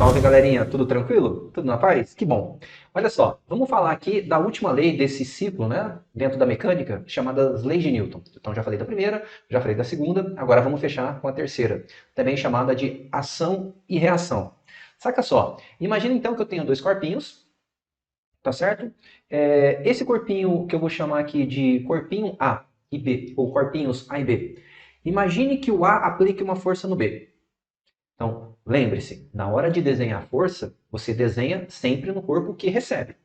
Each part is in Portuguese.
Salve, galerinha, tudo tranquilo? Tudo na paz? Que bom. Olha só, vamos falar aqui da última lei desse ciclo, né, dentro da mecânica, chamadas leis de Newton. Então já falei da primeira, já falei da segunda, agora vamos fechar com a terceira, também chamada de ação e reação. Saca só, imagina então que eu tenho dois corpinhos, tá certo? Esse corpinho que eu vou chamar aqui de corpinho A e B, ou corpinhos A e B. Imagine que o A aplique uma força no B. Então, lembre-se, na hora de desenhar a força, você desenha sempre no corpo que recebe.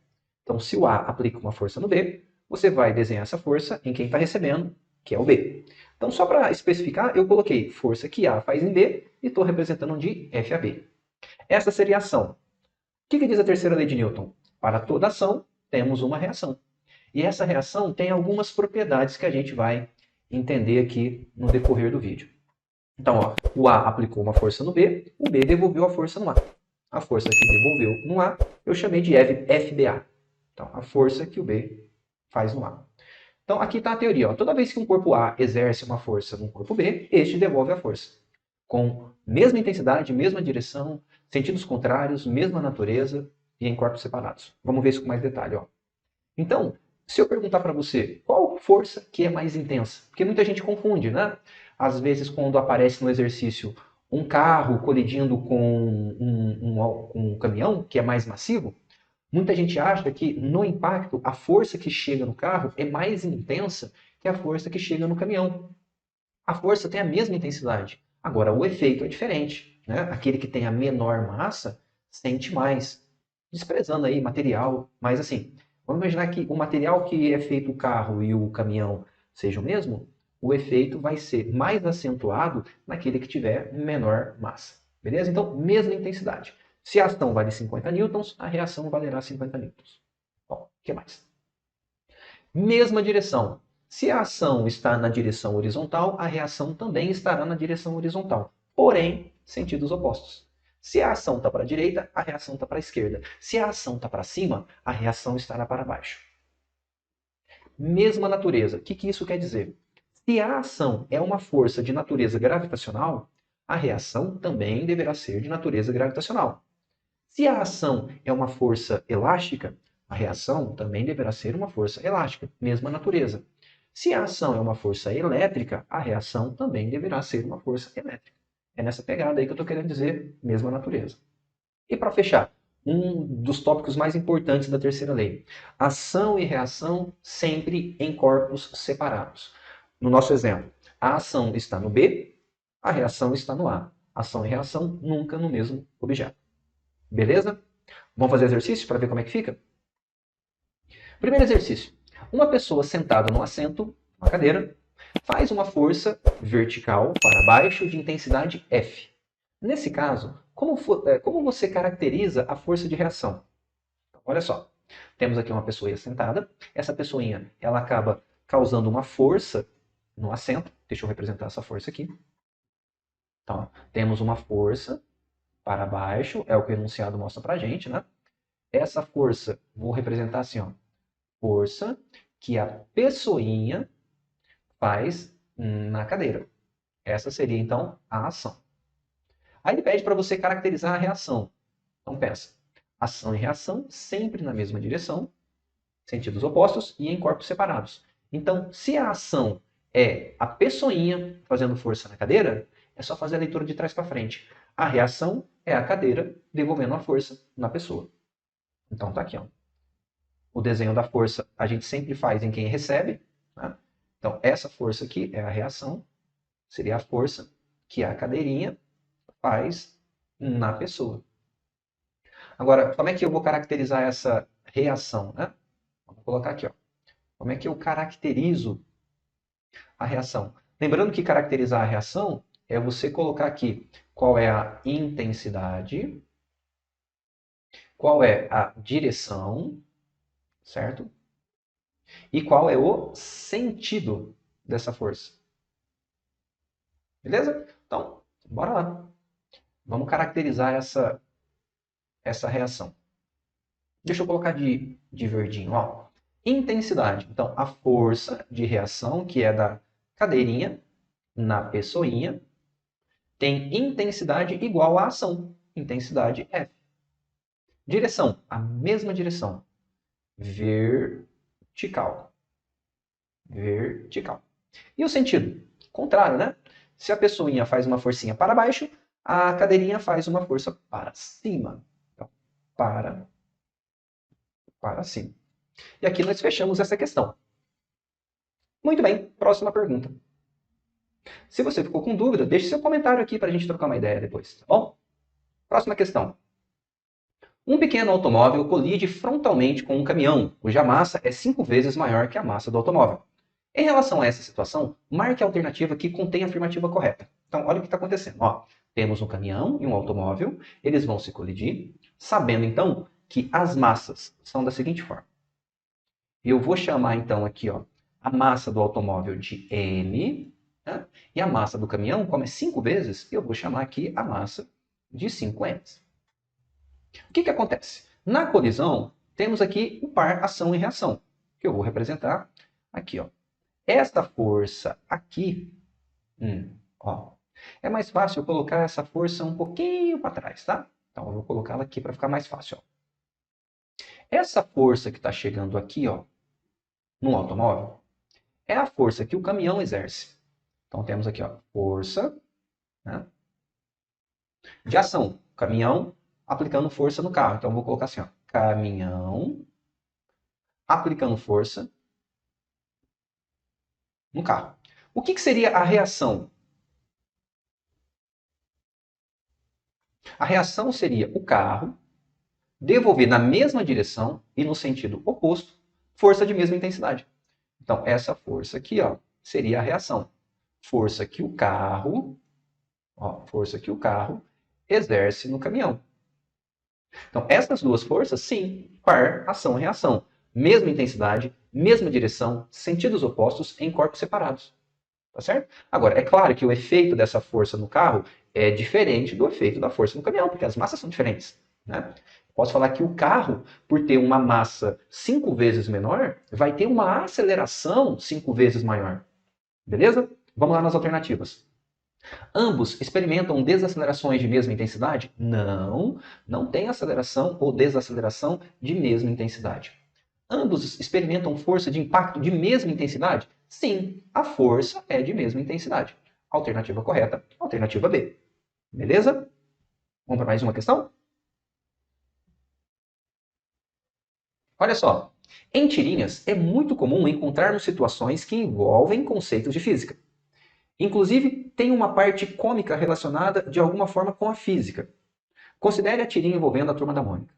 Então, se o A aplica uma força no B, você vai desenhar essa força em quem está recebendo, que é o B. Então, só para especificar, eu coloquei força que A faz em B e estou representando de F a B. Essa seria a ação. O que diz a terceira lei de Newton? Para toda ação, temos uma reação. E essa reação tem algumas propriedades que a gente vai entender aqui no decorrer do vídeo. Então, ó, o A aplicou uma força no B, o B devolveu a força no A. A força que devolveu no A, eu chamei de FBA. Então, a força que o B faz no A. Então, aqui está a teoria. Ó. Toda vez que um corpo A exerce uma força no corpo B, este devolve a força. Com mesma intensidade, mesma direção, sentidos contrários, mesma natureza e em corpos separados. Vamos ver isso com mais detalhe. Ó. Então, se eu perguntar para você qual força que é mais intensa, porque muita gente confunde, né? Às vezes, quando aparece no exercício um carro colidindo com um caminhão, que é mais massivo, muita gente acha que no impacto a força que chega no carro é mais intensa que a força que chega no caminhão. A força tem a mesma intensidade, agora o efeito é diferente, né? Aquele que tem a menor massa sente mais, desprezando aí material, mas assim, vamos imaginar que o material que é feito o carro e o caminhão seja o mesmo, o efeito vai ser mais acentuado naquele que tiver menor massa. Beleza? Então, mesma intensidade. Se a ação vale 50 newtons, a reação valerá 50 newtons. Bom, o que mais? Mesma direção. Se a ação está na direção horizontal, a reação também estará na direção horizontal, porém, sentidos opostos. Se a ação está para a direita, a reação está para a esquerda. Se a ação está para cima, a reação estará para baixo. Mesma natureza. O que isso quer dizer? Se a ação é uma força de natureza gravitacional, a reação também deverá ser de natureza gravitacional. Se a ação é uma força elástica, a reação também deverá ser uma força elástica, mesma natureza. Se a ação é uma força elétrica, a reação também deverá ser uma força elétrica. É nessa pegada aí que eu estou querendo dizer, mesma natureza. E para fechar, um dos tópicos mais importantes da terceira lei. Ação e reação sempre em corpos separados. No nosso exemplo, a ação está no B, a reação está no A. Ação e reação nunca no mesmo objeto. Beleza? Vamos fazer exercício para ver como é que fica? Primeiro exercício. Uma pessoa sentada no assento, uma cadeira, faz uma força vertical para baixo de intensidade F. Nesse caso, como você caracteriza a força de reação? Então, olha só, temos aqui uma pessoa sentada, essa pessoinha ela acaba causando uma força no assento, deixa eu representar essa força aqui. Então, temos uma força para baixo, é o que o enunciado mostra para a gente, né? Essa força, vou representar assim, ó, força que a pessoinha faz na cadeira. Essa seria, então, a ação. Aí ele pede para você caracterizar a reação. Então, pensa, ação e reação sempre na mesma direção, sentidos opostos e em corpos separados. Então, se a ação é a pessoinha fazendo força na cadeira, é só fazer a leitura de trás para frente. A reação é a cadeira devolvendo a força na pessoa. Então, tá aqui, ó. O desenho da força a gente sempre faz em quem recebe. Né? Então, essa força aqui é a reação, seria a força que a cadeirinha faz na pessoa. Agora, como é que eu vou caracterizar essa reação? Né? Vou colocar aqui. Ó. Como é que eu caracterizo a reação? Lembrando que caracterizar a reação é você colocar aqui qual é a intensidade, qual é a direção, certo? E qual é o sentido dessa força. Beleza? Então, bora lá. Vamos caracterizar essa reação. Deixa eu colocar de verdinho. Ó. Intensidade. Então, a força de reação, que é da cadeirinha na pessoinha, tem intensidade igual à ação. intensidade F. Direção, a mesma direção. Vertical. Vertical. E o sentido? Contrário, né? Se a pessoinha faz uma forcinha para baixo, a cadeirinha faz uma força para cima. Então, para cima. E aqui nós fechamos essa questão. Muito bem, próxima pergunta. Se você ficou com dúvida, deixe seu comentário aqui para a gente trocar uma ideia depois, tá bom? Próxima questão. Um pequeno automóvel colide frontalmente com um caminhão, cuja massa é 5 vezes maior que a massa do automóvel. Em relação a essa situação, marque a alternativa que contém a afirmativa correta. Então, olha o que está acontecendo. Ó, temos um caminhão e um automóvel, eles vão se colidir, sabendo então que as massas são da seguinte forma. Eu vou chamar então aqui ó, a massa do automóvel de M, né? E a massa do caminhão, como é 5 vezes, eu vou chamar aqui a massa de 5M. O que acontece? Na colisão, temos aqui o par ação e reação, que eu vou representar aqui. Ó. Esta força aqui, ó, é mais fácil eu colocar essa força um pouquinho para trás, tá? Então, eu vou colocá-la aqui para ficar mais fácil. Ó. Essa força que está chegando aqui, ó, no automóvel, é a força que o caminhão exerce. Então, temos aqui, ó, força, né, de ação. Caminhão aplicando força no carro. Então, eu vou colocar assim, ó, caminhão aplicando força no carro. O que seria a reação? A reação seria o carro devolver na mesma direção e no sentido oposto força de mesma intensidade. Então, essa força aqui ó, seria a reação. Força que o carro exerce no caminhão. Então, essas duas forças, sim, par, ação e reação. Mesma intensidade, mesma direção, sentidos opostos em corpos separados. Tá certo? Agora, é claro que o efeito dessa força no carro é diferente do efeito da força no caminhão, porque as massas são diferentes. Né? Posso falar que o carro, por ter uma massa 5 vezes menor, vai ter uma aceleração 5 vezes maior. Beleza? Vamos lá nas alternativas. Ambos experimentam desacelerações de mesma intensidade? Não, não tem aceleração ou desaceleração de mesma intensidade. Ambos experimentam força de impacto de mesma intensidade? Sim, a força é de mesma intensidade. Alternativa correta, alternativa B. Beleza? Vamos para mais uma questão? Olha só, em tirinhas é muito comum encontrarmos situações que envolvem conceitos de física. Inclusive, tem uma parte cômica relacionada de alguma forma com a física. Considere a tirinha envolvendo a Turma da Mônica.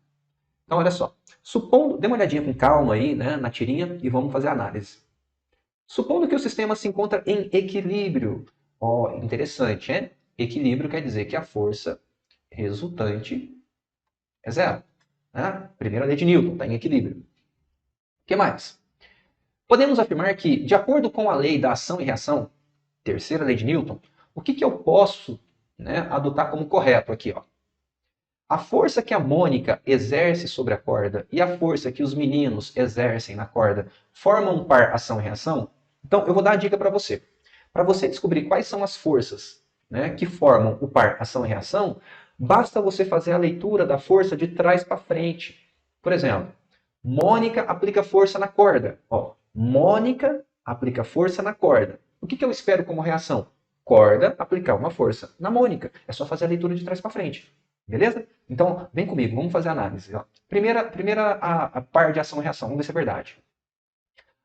Então, olha só. Supondo, dê uma olhadinha com calma aí, né, na tirinha e vamos fazer a análise. Supondo que o sistema se encontra em equilíbrio. Ó, interessante, hein? Equilíbrio quer dizer que a força resultante é zero. Né? Primeira lei de Newton, está em equilíbrio. O que mais? Podemos afirmar que, de acordo com a lei da ação e reação, terceira lei de Newton, o que eu posso, né, adotar como correto aqui? Ó? A força que a Mônica exerce sobre a corda e a força que os meninos exercem na corda formam um par ação e reação? Então, eu vou dar a dica para você. Para você descobrir quais são as forças, né, que formam o par ação e reação, basta você fazer a leitura da força de trás para frente. Por exemplo, Mônica aplica força na corda. Ó, Mônica aplica força na corda. O que eu espero como reação? Corda aplicar uma força na Mônica. É só fazer a leitura de trás para frente. Beleza? Então, vem comigo, vamos fazer a análise. Ó. Primeira a par de ação e reação, vamos ver se é verdade.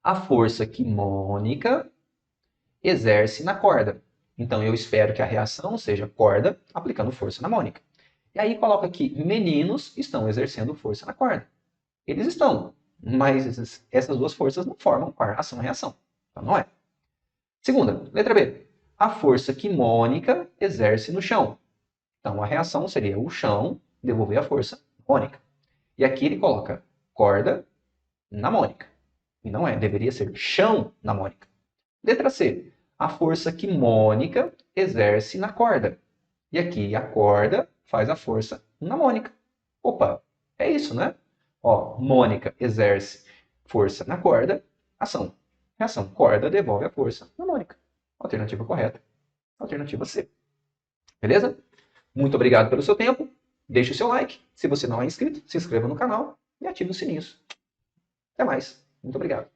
A força que Mônica exerce na corda. Então, eu espero que a reação seja corda aplicando força na Mônica. E aí, coloco aqui, meninos estão exercendo força na corda. Eles estão, mas essas duas forças não formam par ação e reação. Então, não é. Segunda, letra B. A força que Mônica exerce no chão. Então, a reação seria o chão devolver a força mônica. E aqui ele coloca corda na mônica. E não é, deveria ser chão na mônica. Letra C. A força que mônica exerce na corda. E aqui a corda faz a força na mônica. Opa, é isso, né? Ó, mônica exerce força na corda, ação. Reação, corda devolve a força na mônica. Alternativa correta. Alternativa C. Beleza? Muito obrigado pelo seu tempo deixe o seu like. Se você não é inscrito, se inscreva no canal e ative os sininhos. Até mais. Muito obrigado.